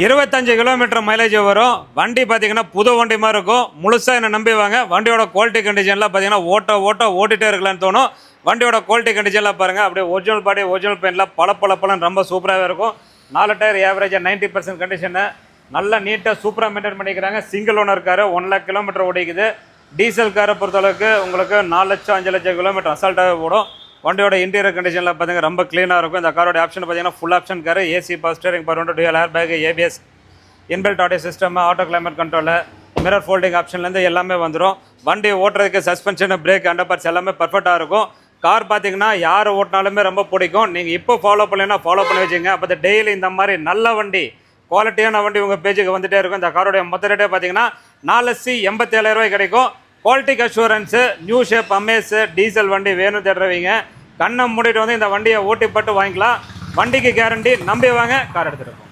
25 kilometre mileage வரும். வண்டி பார்த்தீங்கன்னா புது வண்டி மாதிரி இருக்கும். முழுசாக என்ன நம்பி வாங்க. வண்டியோட குவாலிட்டி கண்டிஷன்லாம் பார்த்தீங்கன்னா ஓட்டிகிட்டே இருக்கலான்னு தோணும். வண்டியோட குவாலிட்டி கண்டிஷன்லாம் பாருங்கள். அப்படியே ஒரிஜினல் பாடி ஒரிஜினல் பெயிண்ட்லாம் பளபளன்னு ரொம்ப சூப்பராகவே இருக்கும். 4 டயர் ஏவரேஜாக 90% கண்டிஷனு நல்லா நீட்டாக சூப்பராக மெயின்டைன் பண்ணிக்கிறாங்க. Single owner car 1 lakh kilometre ஓடிக்குது. டீசல் காரை பொறுத்தளவுக்கு உங்களுக்கு 4 லட்சம் 5 லட்சம் கிலோமீட்டர் அசால்ட்டாகவே ஓடும். வண்டியோட இன்டீரியர் கண்டிஷனில் பார்த்தீங்கன்னா ரொம்ப க்ளீனாக இருக்கும். இந்த காரோட ஆப்ஷன் பார்த்தீங்கன்னா full option car. AC power steering power window dual air bag ABS inbuilt audio system auto climate control mirror folding ஆப்ஷன்லேருந்து எல்லாமே வந்துடும். வண்டி ஓட்டுறதுக்கு சஸ்பென்ஷன் பிரேக் அண்டர் பார்ட்ஸ் எல்லாமே பர்ஃபெக்டாக இருக்கும். கார் பார்த்தீங்கன்னா யார் ஓட்டினாலுமே ரொம்ப பிடிக்கும். நீங்கள் இப்போ ஃபாலோ பண்ணலைன்னா ஃபாலோ பண்ணி வச்சுங்க. அப்போ டெய்லி இந்த மாதிரி நல்ல வண்டி குவாலிட்டியான வண்டி உங்கள் பேஜுக்கு வந்துகிட்டே இருக்கும். இந்த காரோடைய மொத்த ரேட்டே பார்த்தீங்கன்னா 4,87,000 கிடைக்கும். குவாலிட்டிக்கு assurance new shape Amaze diesel வண்டி வேணும் தேடுறவங்க கண்ணை மூடிட்டு வந்து இந்த வண்டியை ஓட்டி பட்டு வாங்கிக்கலாம். வண்டிக்கு கேரண்டி. நம்பி வாங்க, கார் எடுத்துகிட்டு